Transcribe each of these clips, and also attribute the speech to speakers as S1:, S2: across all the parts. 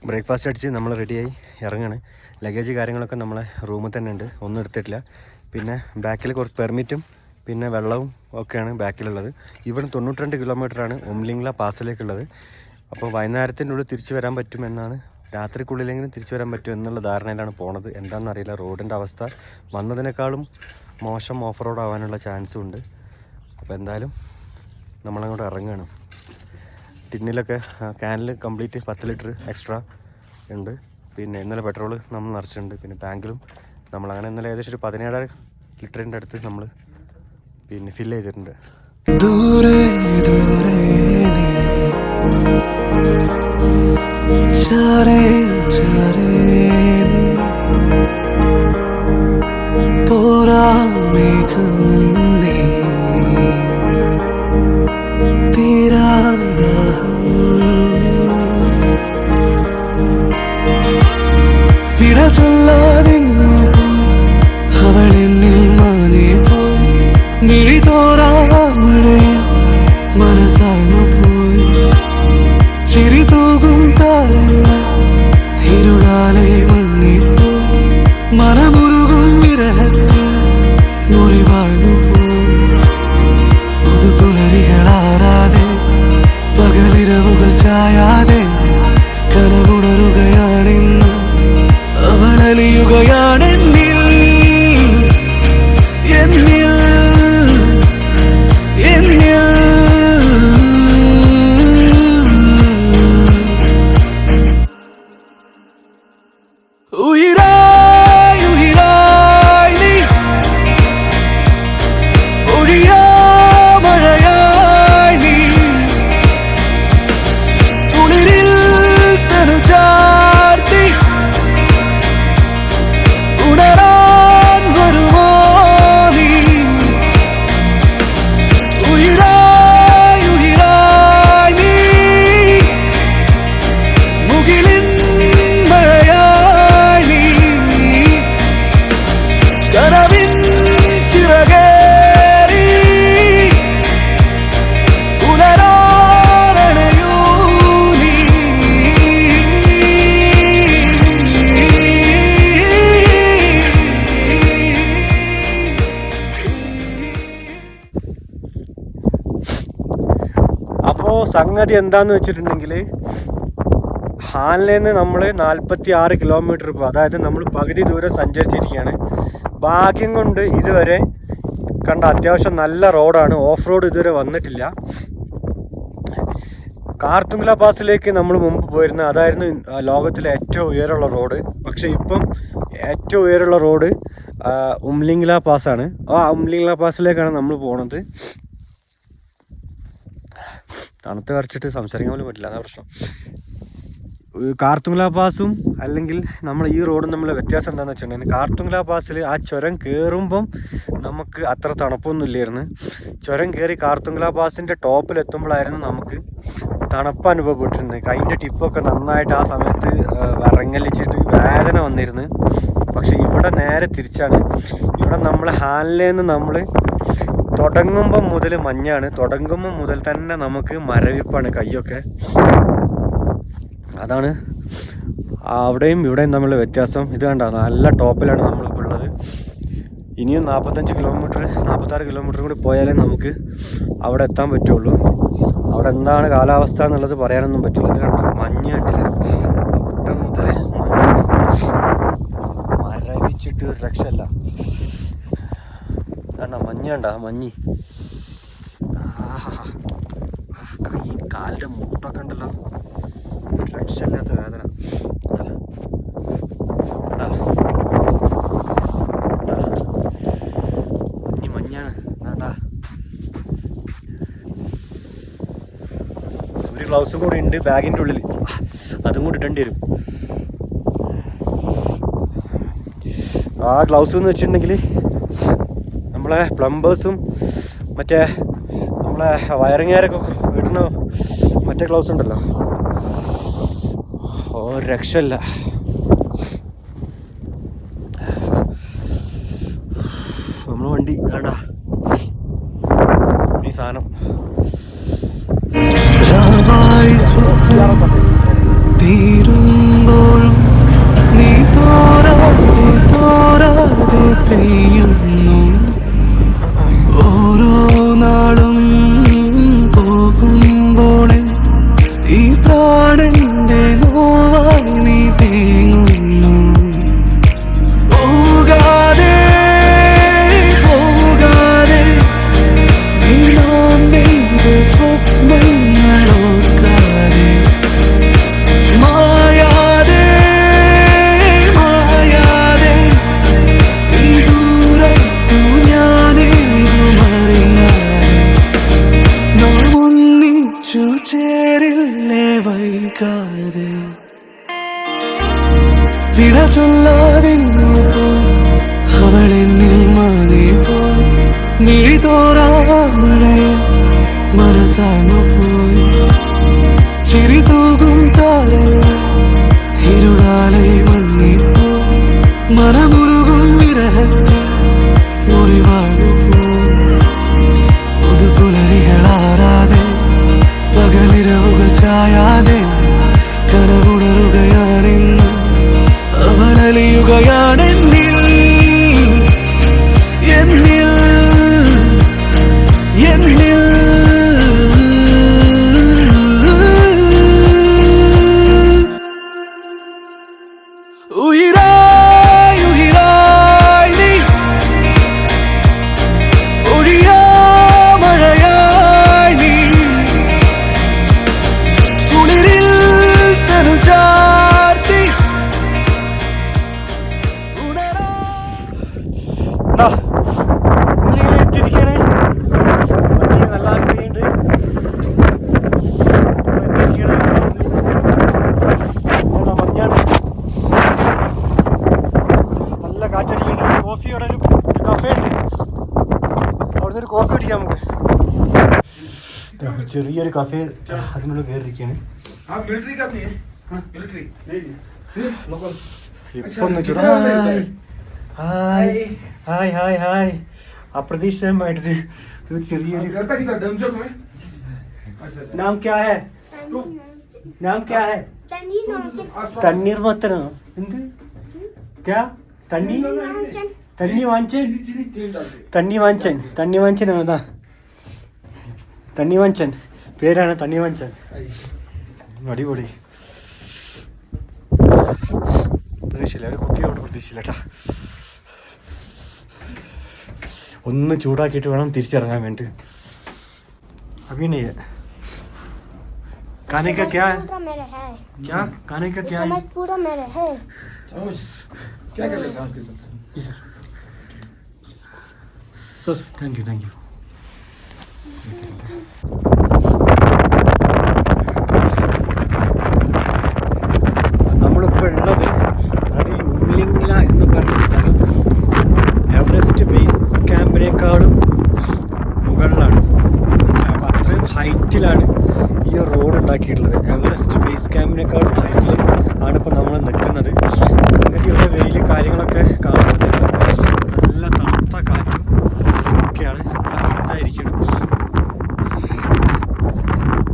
S1: Breakfast അടിച്ച് നമ്മൾ റെഡിയായി ഇറങ്ങാണ്. ലഗേജ് കാര്യങ്ങളൊക്കെ നമ്മളെ റൂമിൽ തന്നെ ഉണ്ട്, ഒന്നും എടുത്തിട്ടില്ല. പിന്നെ ബാക്കിൽ കുറച്ച് പെർമിറ്റും പിന്നെ വെള്ളവും ഒക്കെയാണ് ബാക്കിലുള്ളത്. ഇവിടെ 92 കിലോമീറ്ററാണ് ഉംലിംഗ്ല പാസിലേക്കുള്ളത്. അപ്പോൾ വൈകുന്നേരത്തിൻ്റെ ഉള്ളിൽ തിരിച്ചു വരാൻ പറ്റുമെന്നാണ്, രാത്രിക്കുള്ളിലെങ്കിലും തിരിച്ചു വരാൻ പറ്റും എന്നുള്ള ധാരണയിലാണ് പോണത്. എന്താണെന്നറിയില്ല, റോഡിൻ്റെ അവസ്ഥ വന്നതിനേക്കാളും മോശം ഓഫ് റോഡ് ആവാനുള്ള ചാൻസും ഉണ്ട്. അപ്പോൾ എന്തായാലും നമ്മളങ്ങോട്ട് ഇറങ്ങുകയാണ്. ടിന്നിലൊക്കെ ക്യാനിൽ കംപ്ലീറ്റ് 10 ലിറ്റർ എക്സ്ട്രാ ഉണ്ട്. പിന്നെ ഇന്നലെ പെട്രോൾ നമ്മൾ നിറച്ചിട്ടുണ്ട്. പിന്നെ ടാങ്കിലും നമ്മളങ്ങനെ ഇന്നലെ ഏകദേശം ഒരു 17 ലിറ്ററിൻ്റെ അടുത്ത് നമ്മൾ പിന്നെ ഫില്ല് ചെയ്തിട്ടുണ്ട്.
S2: ദൂരെ ദൂരെ ചാരേ ചാരേ തോരാ മേഘം നീ തീരാദാഹം വിട ചൊല്ലാതെങ്ങോ പോയി അവൾ എന്നിൽ മാഞ്ഞേ പോയി. മിഴി തോരാ മഴയിൽ മനസ്സാർന്നു പോയി. ചിരി തൂകും താരങ്ങൾ ഇരുളാലെ മങ്ങിപ്പോയി. മനമുരുകും വിരഹത്തിൽ മുറിവാഴ്ന്നു പോയി. പുതുപുലരികളാറാതെ പകലിരവുകൾ ചായാതെ കനവുണരുകയാണെന്നും അവളലിയുകയാണെന്നിൽ എന്നിൽ എന്നിൽ. ഉയിരായി ഉയിരായി നീ ഒഴിയാ മഴയായി നീ ഉണിരിൽ തനു ചാർത്തി ഉണരാൻ വരുമോ നീ. ഉയിരായി ഉയിരായി നീ മുകിലിൻ മഴയായി നീ കനവിൻ ചിറകേറി ഉണരാനണയൂ നീ.
S1: അപ്പോൾ സംഗതി എന്താന്ന് വെച്ചിട്ടുണ്ടെങ്കിൽ, ഹാനിൽ നിന്ന് നമ്മൾ 46 കിലോമീറ്റർ ഇപ്പോൾ, അതായത് നമ്മൾ പകുതി ദൂരം സഞ്ചരിച്ചിരിക്കുകയാണ്. ഭാഗ്യം കൊണ്ട് ഇതുവരെ കണ്ട അത്യാവശ്യം നല്ല റോഡാണ്, ഓഫ് റോഡ് ഇതുവരെ വന്നിട്ടില്ല. കാർത്തുങ്ല പാസിലേക്ക് നമ്മൾ മുമ്പ് പോയിരുന്ന അതായിരുന്നു ലോകത്തിലെ ഏറ്റവും ഉയരമുള്ള റോഡ്. പക്ഷേ ഇപ്പം ഏറ്റവും ഉയരമുള്ള റോഡ് ഉംലിംഗ്ല പാസ്സാണ്. ആ ഉംലിംഗ്ല പാസിലേക്കാണ് നമ്മൾ പോണത്. തണുത്ത് വരച്ചിട്ട് സംസാരിക്കാൻ പോലും പറ്റില്ല, അതാ പ്രശ്നം. കാർത്തുങ്ല പാസും അല്ലെങ്കിൽ നമ്മൾ ഈ റോഡും തമ്മിലുള്ള വ്യത്യാസം എന്താണെന്ന് വെച്ചിട്ടുണ്ടെങ്കിൽ, കാർത്തുങ്ല പാസിൽ ആ ചുരം കയറുമ്പം നമുക്ക് അത്ര തണുപ്പൊന്നും ഇല്ലായിരുന്നു. ചുരം കയറി കാർത്തുങ്ല പാസിൻ്റെ ടോപ്പിലെത്തുമ്പോഴായിരുന്നു നമുക്ക് തണുപ്പ് അനുഭവപ്പെട്ടിരുന്നത്. കൈൻ്റെ ടിപ്പൊക്കെ നന്നായിട്ട് ആ സമയത്ത് വിറങ്ങലിച്ചിട്ട് വേദന വന്നിരുന്നു. പക്ഷേ ഇവിടെ നേരെ തിരിച്ചാണ്. ഇവിടെ നമ്മൾ ഹാനിലേന്ന് നമ്മൾ തുടങ്ങുമ്പം മുതൽ മഞ്ഞാണ്, തുടങ്ങുമ്പം മുതൽ തന്നെ നമുക്ക് മരവിപ്പാണ് കൈയൊക്കെ. അതാണ് അവിടെയും ഇവിടെയും തമ്മിലുള്ള വ്യത്യാസം. ഇത് കണ്ട നല്ല ടോപ്പിലാണ് നമ്മളിപ്പോൾ ഉള്ളത്. ഇനിയും 46 കിലോമീറ്റർ കൂടി പോയാലേ നമുക്ക് അവിടെ എത്താൻ പറ്റുള്ളൂ. അവിടെ എന്താണ് കാലാവസ്ഥ എന്നുള്ളത് പറയാനൊന്നും പറ്റില്ല. ഇത് കണ്ട മഞ്ഞ് കണ്ടില്ല, അവിടെ മുതൽ മരവിച്ചിട്ട് ഒരു രക്ഷയില്ല. കണ്ട മഞ്ഞ് കണ്ട മഞ്ഞ്, കൈ കാലിൻ്റെ മുട്ടൊക്കെ ഉണ്ടല്ലോ, രക്ഷയില്ലാത്ത വേദന. ഇനി മഞ്ഞാണ് വേണ്ട. ഒരു ഗ്ലൗസും കൂടി ഉണ്ട് ബാഗിൻ്റെ ഉള്ളിൽ, അതും കൂടി ഇടേണ്ടി വരും. ആ ഗ്ലൗസ് എന്ന് വെച്ചിട്ടുണ്ടെങ്കിൽ നമ്മളെ പ്ലംബേഴ്സും മറ്റേ നമ്മളെ വയറിങ്ങുകാരൊക്കെ ഇടുന്ന മറ്റേ ഗ്ലൗസ് ഉണ്ടല്ലോ, രക്ഷയില്ല. നമ്മൾ വണ്ടി വേണ്ട ഈ സാധനം
S2: തീരും വിട ചൊല്ലാതെങ്ങോ പോയി അവൾ എന്നിൽ മാറി പോയി മിഴി തോരാ മഴയിൽ മനസ്സാർന്നു പോയി ചിരി തൂകും താരങ്ങൾ ഇരുളാലെ മങ്ങിപ്പോയി മനമുരുകും വിരഹത്തിൽ മുറിവാണു പോയി പുതുപുലരികളാറാതെ പകലിരവുകൾ ചായാതെ കനവുണരുകയാണെന്നും അവളലിയുകയാണെന്നിൽ എന്നിൽ എന്നിൽ ഉയിരായി ഉയിരായി നീ ഒഴിയാ മഴയായി നീ കുളിരിൽ തനു ചാർത്തി ഉണരാ
S1: എത്തിയിരിക്കണേ നല്ല ആഗ്രഹമുണ്ട് മഞ്ഞാണ് നല്ല കാറ്റടിക്കുന്നുണ്ട് കോഫിയുടെ ഒരു കഫേ ഉണ്ട് അവിടുന്ന് ഒരു കോഫി അടിക്കാം നമുക്ക് ചെറിയൊരു കഫേ അതിനുള്ളിൽ കയറിയിരിക്കുകയാണ് ഇപ്പൊ ഒന്ന് ഹായ് ഹായ് ഹായ് ഹായ് അപ്രതീക്ഷിതമായിട്ടൊരു ഒരു ചെറിയൊരു നാം ക്യാ ഹേ നാം ക്യാ ഹേ തണ്ണീർമത്തനോ എന്ത് ക്യാ തണ്ണി തണ്ണി വാഞ്ചൻ തണ്ണി വാഞ്ചൻ തണ്ണി വാഞ്ചനാണ് അതാ തണ്ണി വാഞ്ചൻ പേരാണ് തണ്ണി വാഞ്ചൻ അടിപൊളി പ്രതീക്ഷയില്ല ഒരു കുട്ടിയോട് പ്രതീക്ഷയില്ല കേട്ടാ ഒന്ന് ചൂടാക്കിയിട്ട് വേണം തിരിച്ചിറങ്ങാൻ വേണ്ടി अभिनय खाने का क्या है क्या खाने का क्या है
S3: पूरा मेरा है
S4: क्या कर रहे हैं के साथ
S1: सर थैंक यू നമ്മളിപ്പോൾ ഉള്ളത് അത് ഉംലിംഗ്ല എന്ന് പറഞ്ഞ സ്ഥലം എവറസ്റ്റ് ബേസ് ക്യാമ്പിനേക്കാളും മുകളിലാണ് അപ്പോൾ അത്രയും ഹൈറ്റിലാണ് ഈ റോഡ് ഉണ്ടാക്കിയിട്ടുള്ളത് എവറസ്റ്റ് ബേസ് ക്യാമ്പിനേക്കാളും ഹൈറ്റിൽ ആണ് ഇപ്പോൾ നമ്മൾ നിൽക്കുന്നത് സംഗതി ഇവിടെ വെയിൽ കാര്യങ്ങളൊക്കെ കാണുന്നുണ്ട് നല്ല തണുത്ത കാറ്റും ഒക്കെയാണ് നല്ല ഫ്രീസായിരിക്കണം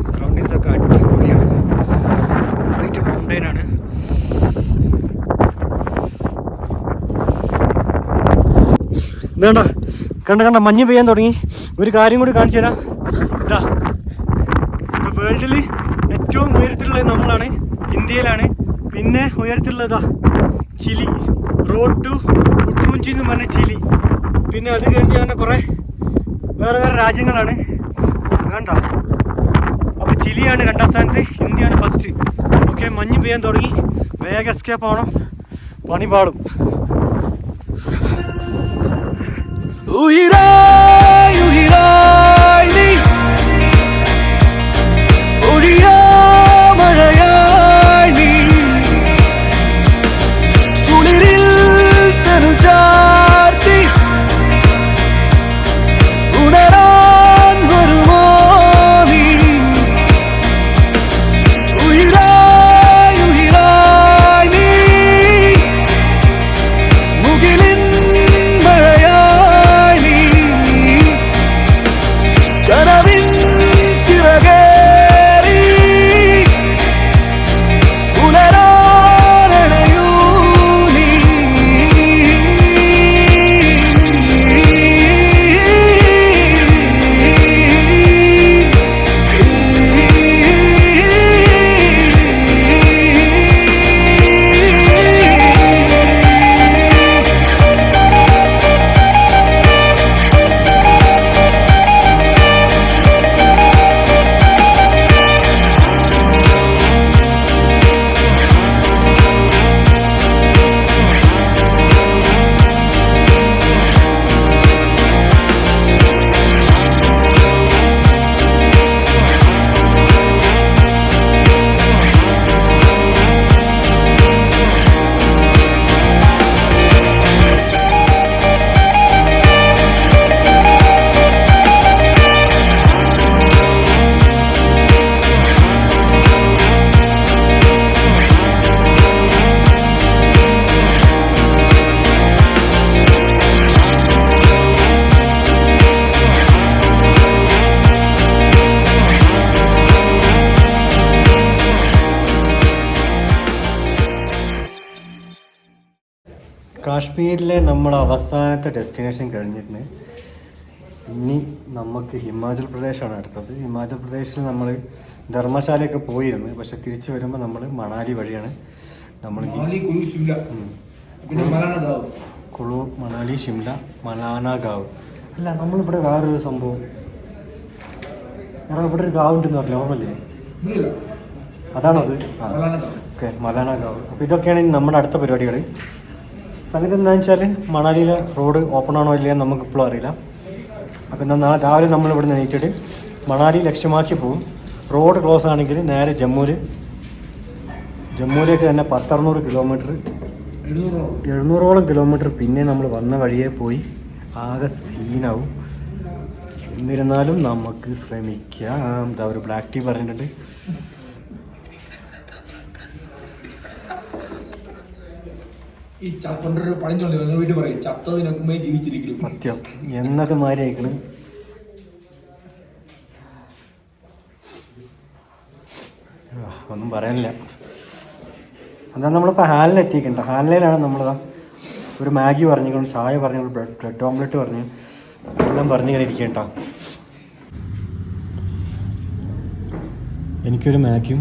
S1: സറൗണ്ടിങ്സ് ഒക്കെ അടിപൊളിയാണ് കംപ്ലീറ്റ് മൗണ്ടൈനാണ് ഇതേണ്ട കണ്ട മഞ്ഞ് പെയ്യാൻ തുടങ്ങി ഒരു കാര്യം കൂടി കാണിച്ചു തരാം ഇതാ വേൾഡിൽ ഏറ്റവും ഉയരത്തിലുള്ളത് നമ്മളാണ് ഇന്ത്യയിലാണ് പിന്നെ ഉയരത്തിലുള്ളതാ ചിലി റോഡ് ടു ഉട്രൂഞ്ചി എന്ന് പറഞ്ഞ ചിലി പിന്നെ അത് കഴിഞ്ഞ് അങ്ങനെ കുറേ വേറെ രാജ്യങ്ങളാണ് കണ്ട അപ്പോൾ ചിലിയാണ് രണ്ടാം സ്ഥാനത്ത് ഇന്ത്യയാണ് ഫസ്റ്റ് ഓക്കെ മഞ്ഞ് പെയ്യാൻ തുടങ്ങി വേഗം എസ്കേപ്പ് ആവണം പണി പാടും
S2: ഉയിരായി ഉയിരായി നീ ഒഴിയാ മഴയായി നീ കുളിരിൽ തനു ചാർത്തി ഉണരാൻ വരുമോ നീ ഉയിരായി ഉയിരായി നീ മുകിലിൻ മഴയായി നീ
S1: കാശ്മീരിലെ നമ്മൾ അവസാനത്തെ ഡെസ്റ്റിനേഷൻ കഴിഞ്ഞിട്ടുണ്ട്. ഇനി നമുക്ക് ഹിമാചൽ പ്രദേശാണ് അടുത്തത്. ഹിമാചൽ പ്രദേശിൽ നമ്മൾ ധർമ്മശാലയൊക്കെ പോയിരുന്നു. പക്ഷെ തിരിച്ചു വരുമ്പോൾ നമ്മൾ മണാലി വഴിയാണ് നമ്മൾ കുളു, മണാലി, ഷിംല, മലാനഗാവ്. അല്ല, നമ്മളിവിടെ വേറൊരു സംഭവം, എടാ ഇവിടെ ഒരു ഗാവ് ഉണ്ടെന്ന് പറഞ്ഞില്ല, ഓർമ്മല്ലേ? അതാണത്. ആ ഓക്കെ, മലാനഗാവ്. അപ്പോൾ ഇതൊക്കെയാണ് ഇനി നമ്മുടെ അടുത്ത പരിപാടികൾ. സംഗതി എന്താണെന്ന് വെച്ചാൽ മണാലിയിലെ റോഡ് ഓപ്പൺ ആണോ ഇല്ലയോ നമുക്കിപ്പോഴും അറിയില്ല. അപ്പോൾ എന്നാൽ നാളെ രാവിലെ നമ്മൾ ഇവിടെ നിന്ന് എണീറ്റിട്ട് മണാലി ലക്ഷ്യമാക്കി പോകും. റോഡ് ക്ലോസ് ആണെങ്കിൽ നേരെ ജമ്മുവിലേക്ക് തന്നെ 1,600 കിലോമീറ്റർ, 700ഓളം കിലോമീറ്റർ പിന്നെ നമ്മൾ വന്ന വഴിയെ പോയി ആകെ സീനാവും. എന്നിരുന്നാലും നമുക്ക് ശ്രമിക്കാം. എന്താ ഒരു ബ്ലാക്ക് ടീ പറഞ്ഞിട്ടുണ്ട്.
S4: ഈ കൊണ്ടൊരു പഴഞ്ചൊല്ലി നിങ്ങൾ വീട്ടിൽ പറയും, ചത്തതിനൊക്കെ ജീവിച്ചിരിക്കും.
S1: സത്യം, എന്നത് മാതിരി ആയിക്കണം. ഒന്നും പറയാനില്ല. എന്നാൽ നമ്മളിപ്പോൾ ഹാലിൽ എത്തിക്കണ്ട. ഹാലിലാണ് നമ്മളിതാ ഒരു മാഗി പറഞ്ഞു, ചായ പറഞ്ഞു, ബ്രെഡ് ഓംലെറ്റ് പറഞ്ഞു, എല്ലാം പറഞ്ഞിങ്ങനെ ഇരിക്കണ്ട. എനിക്കൊരു മാഗിയും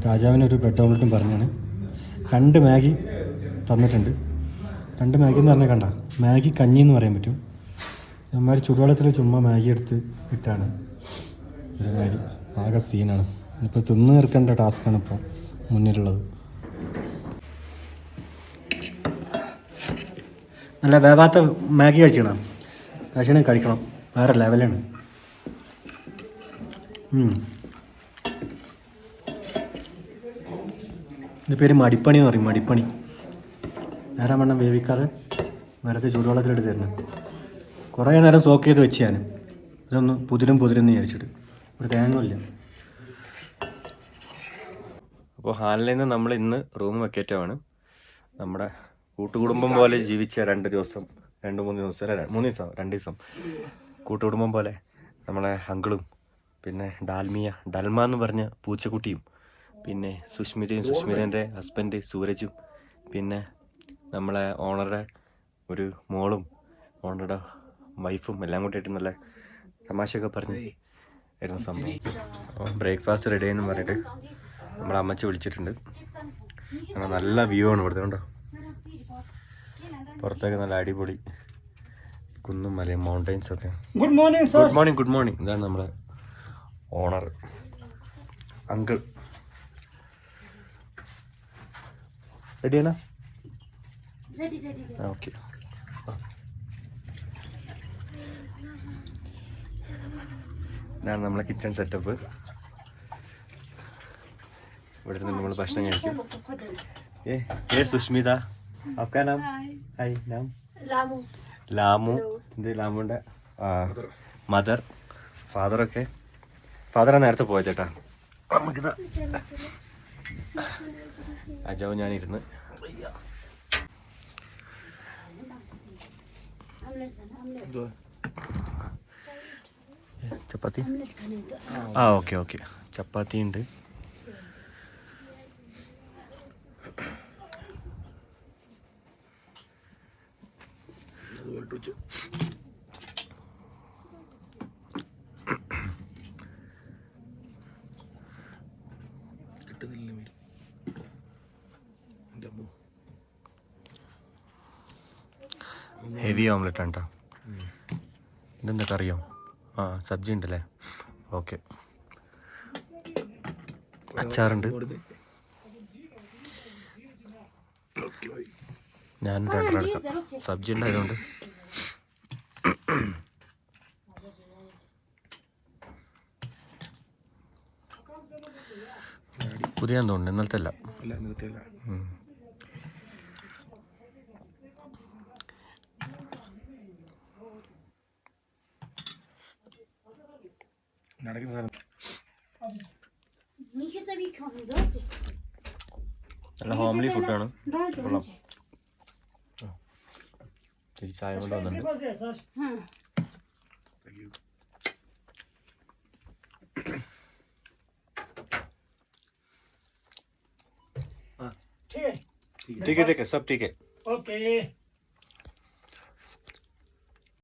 S1: രാജാവിനൊരു ബ്രെഡ് ഓംലെറ്റും പറഞ്ഞാണ്. 2 മാഗി തന്നിട്ടുണ്ട്. 2 മാഗി എന്ന് പറഞ്ഞാൽ കണ്ട മാഗി കഞ്ഞി എന്ന് പറയാൻ പറ്റും. അമ്മമാർ ചുടുവെള്ളത്തിൽ ചുമ്മാ മാഗി എടുത്ത് ഇട്ടാണ് ഒരു മാഗി. ആകെ സീനാണ്. ഇപ്പോൾ തിന്ന് തീർക്കേണ്ട ടാസ്ക്കാണ് ഇപ്പോൾ മുന്നിലുള്ളത്. നല്ല വേവാത്ത മാഗി കഴിക്കണം. കഴിക്കണം കഴിക്കണം, വേറെ ലെവലാണ്. ഇതിൻ്റെ പേര് മടിപ്പണി എന്ന് പറയും. മടിപ്പണി നേരം വണ്ണം വേവിക്കാതെ നേരത്തെ ചൂടുവെള്ളത്തിലിട്ട് തരണം. കുറേ നേരം സോക്ക് ചെയ്ത് വെച്ച് ഞാൻ ഇതൊന്ന് പുതിരും വിചാരിച്ചിട്ട് ഒരു തേങ്ങയില്ല. അപ്പോൾ ഹാലിൽ നിന്ന് നമ്മൾ ഇന്ന് റൂം വെക്കേറ്റാണ്. നമ്മുടെ കൂട്ടുകുടുംബം പോലെ ജീവിച്ച 2 ദിവസം 2 ദിവസം കൂട്ടുകുടുംബം പോലെ നമ്മളെ അങ്കിളും, പിന്നെ ഡൽമ എന്ന് പറഞ്ഞ പൂച്ചക്കുട്ടിയും, പിന്നെ സുഷ്മിതേൻ്റെ ഹസ്ബൻഡ് സൂരജും, പിന്നെ നമ്മളെ ഓണറുടെ ഒരു മോളും ഓണറുടെ വൈഫും എല്ലാം കൂട്ടിയിട്ട് നല്ല തമാശയൊക്കെ പറഞ്ഞ് ആയിരുന്നു സംഭവം. അപ്പോൾ ബ്രേക്ക്ഫാസ്റ്റ് റെഡി ആയെന്ന് പറഞ്ഞിട്ട് നമ്മളെ അമ്മച്ചി വിളിച്ചിട്ടുണ്ട്. അങ്ങനെ നല്ല വ്യൂ ആണ് ഇവിടുത്തെ. കണ്ടോ, പുറത്തേക്ക് നല്ല അടിപൊളി കുന്നും മലയും മൗണ്ടൈൻസൊക്കെ. Good morning. ഇതാണ് നമ്മുടെ ഓണർ അങ്കിൾ. റെഡിയാണോ? ഓക്കെ. ഇതാണ് നമ്മളെ കിച്ചൺ സെറ്റപ്പ്. ഇവിടെ നിന്ന് നമ്മൾ ഭക്ഷണം കഴിക്കും. സുഷ്മിത, आपका नाम? हाय, नाम? ലാമു. ഇത് ലാമുൻ്റെ മദർ. ഫാദറാണ് നേരത്തെ പോയത് ചേട്ടാ. നമുക്കിതാ അജാവും ഞാനിരുന്ന് ചപ്പാത്തി. ഓക്കെ ചപ്പാത്തി ഉണ്ട്. ഹെവി ഓംലെറ്റ് ആണ് കേട്ടോ. ഇതെന്താ കറിയോ? സബ്ജി ഉണ്ടല്ലേ. ഓക്കെ. അച്ചാറുണ്ട്. ഞാൻ 2 എടുക്കാം. സബ്ജി ഉണ്ടായതുകൊണ്ട്. പുതിയ തോന്നുന്നു, ഇന്നലത്തെ അല്ല. നല്ല ഹോംലി ഫുഡാണ്. ചേച്ചി ചായ കൊണ്ട് വന്നിട്ടുണ്ട്. ठीक है सब ठीक है.
S3: ഓക്കേ